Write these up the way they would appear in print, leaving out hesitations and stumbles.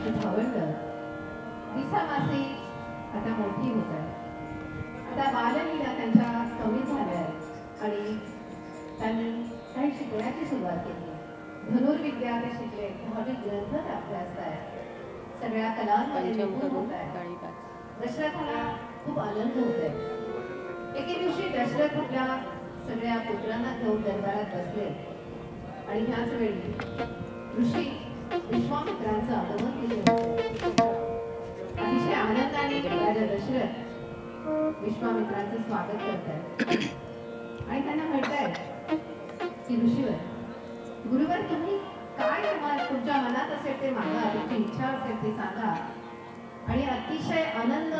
त्यांची भावंड दिसामासी आता मोठी होत आहे. आता बाललीला त्यांच्या कमी झाल्या आहेत आणि त्यांनी काही शिकण्याची सुरुवात केली. धनुर्विद्या ते शिकले, भाविक ग्रंथ अभ्यास आहे, सगळ्या कलांमध्ये निपुण होत आहे. दशरथाला खूप आनंद होत आहे. एके दिवशी दशरथ आपल्या सगळ्या पुत्रांना घेऊन दरबारात बसले आणि ह्याच वेळी ऋषी विश्वामित्रांचं आगमन केले. अतिशय आनंदाने राजा दशरथ विश्वामित्रांचं स्वागत करतायत आणि त्यांना म्हणतायत की ऋषीवर, गुरुवर, तुम्ही काय तुमच्या मनात असेल ते मागा, तुमची इच्छा असेल ते सांगा. आणि अतिशय आनंद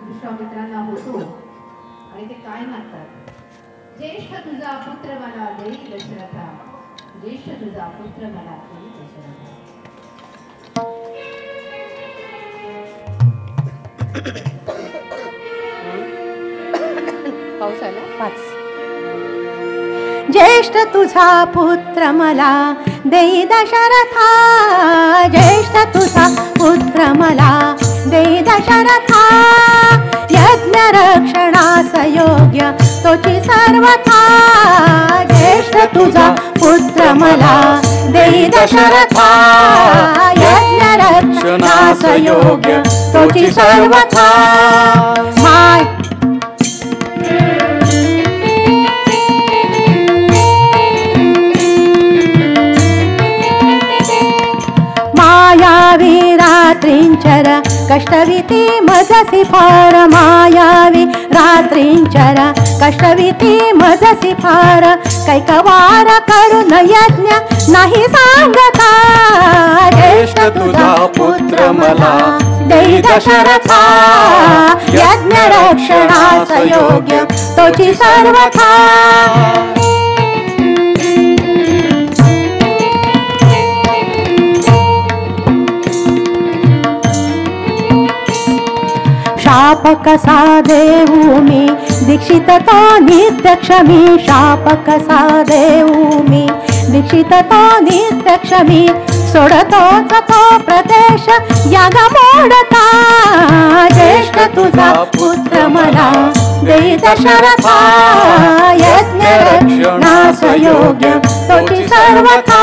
विश्वामित्रांना होतो आणि ते काय मागतात? ज्येष्ठ तुझा पुत्र मला देई दशरथा, ज्येष्ठ तुझा पुत्र मला देई दशरथा. पाऊस आला 5. ज्येष्ठ तुझा पुत्र मला देई दशरथा, ज्येष्ठ तुझा पुत्र मला देई दशरथा. यज्ञ रक्षणास योग्य तोची सर्वथा, ज्येष्ठ तुझा पुत्र मला देई दशरथा. यज्ञ रक्षणास योग्य तोची सर्वथा. मायावी रात्रींचर कष्टविती मजसी फार, मायावी रात्रींचर कष्टविती मजसी फार. कैकवार करून यज्ञ नाही सांगता, ज्येष्ठ तुझा पुत्र मला देई दशरथा. यज्ञ रक्षणास योग्य तोची सर्वथा. शाप कसा देऊ मी दीक्षित तो नित्यक्ष मी, शाप कसा देऊ मी दीक्षित तो नित्यक्ष मी. सोडतोच तो प्रदेश याग मोडता, ज्येष्ठ तुझा पुत्र मला देई दशरथा. यज्ञ रक्षणास योग्य तोची सर्वथा.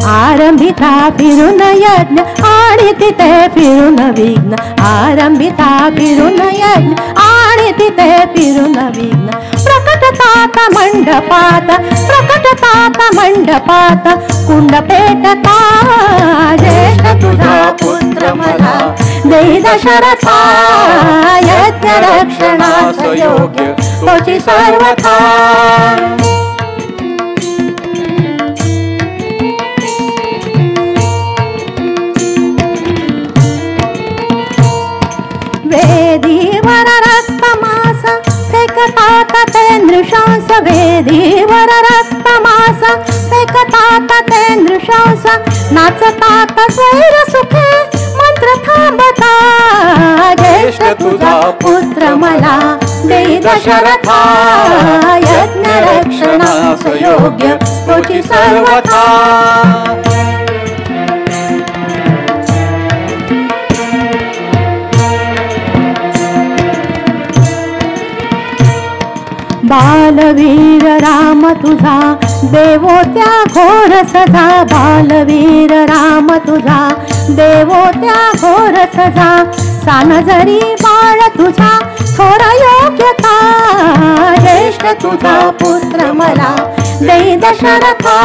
आरंभिता फिरून यज्ञ आणि तिथे फिरून विघ्न, आरंभिता फिरून यज्ञ आणि तिथे फिरून विघ्न. प्रकटतात मंडपात, प्रकटतात मंडपात कुंड पेटता, ज्येष्ठ तुझा पुत्र मला देई दशरथा. यज्ञ रक्षणास योग्य तोची सर्वथा. वेदीवर रक्तमास फेकतात ते नृशंस, वेदीवर रक्तमास फेकतात ते नृशंस. नाचतात स्वैर सुखे मंत्र थांबता, ज्येष्ठ तुझा पुत्र मला देई दशरथा. यज्ञ रक्षणास योग्य तोची सर्वथा. बालवीर राम तुझा देवो त्या घोर सजा, बालवीर राम तुझा देवो त्या घोर सजा. सान जरी बाळ तुझा थोर योग्यता, ज्येष्ठ तुझा पुत्र मला देई दशरथा.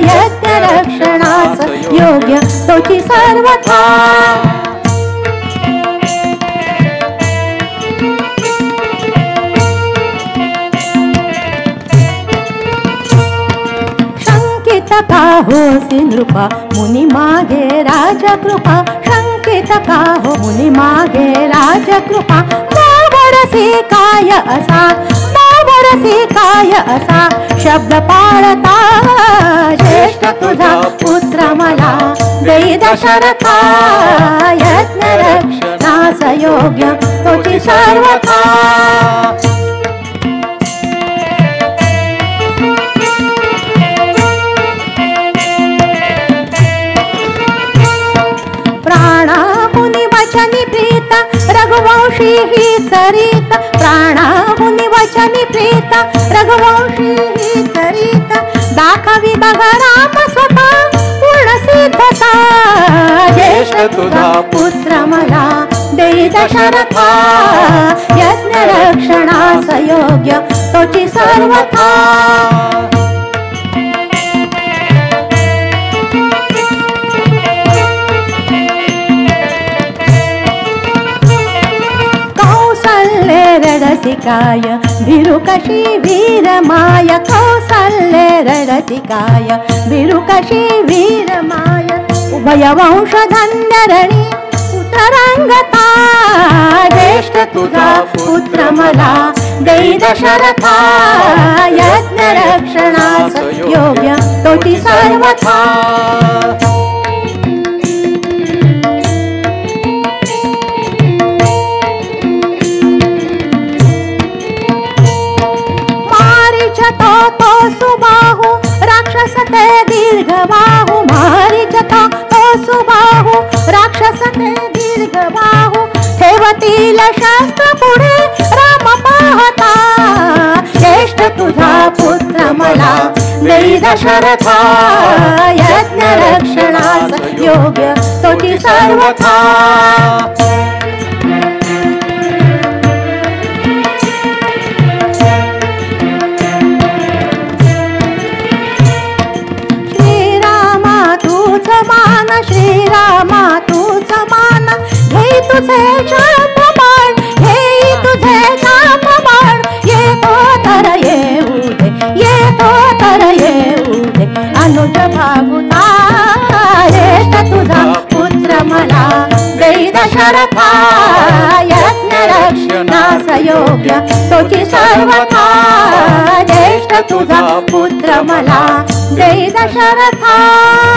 यज्ञ रक्षणास योग्य तोची सर्वथा. का होसी नृपा मुनी मागे राजकृपा, शंकित का हो मुनी मागे राजकृपा. बावरसी काय असा, बावरसी काय असा शब्द पाळता, ज्येष्ठ तुझा पुत्र मला देई दशरथा. यज्ञ रक्षणास योग्य तोची तोची सर्वथा प्राणाहुनी वचनी प्रीत रघुवंशी ही चरित प्राणाहुनी वचनी प्रीत रघुवंशी ही चरित दाखवी बघ राम स्वतः पूर्ण सिद्धता ज्येष्ठ तुझा पुत्र मला देई दशरथा यज्ञ रक्षणास योग्य तोची सर्वथा रडसिकाय भिरुकशी वीरमाय कौसल्ये रडसिकाय भिरुकशी वीरमाय उभय वंशधन्यरणी पुत्ररंगता ज्येष्ठ तुझा पुत्र मला देई दशरथा यज्ञ रक्षणास योग्य तोची सर्वथा तो सुबाहु राक्षस ते दीर्घ बाहु मारीच तो सुबाहु राक्षस ते दीर्घ बाहु ठेवतील शस्त्र पुढे राम पाहता ज्येष्ठ तुझा पुत्र मला देई दशरथा यज्ञ रक्षणास योग्य तोची सर्वथा श्रीरामा तूच मान घेई तुझे शापबाण घेई तुझे शापबाण येतो तर येऊ दे अनुज भागुता ज्येष्ठ तुझा पुत्र मला देई दशरथा यज्ञ रक्षणास योग्य तोची सर्वथा ज्येष्ठ तुझा पुत्र मला देई दशरथा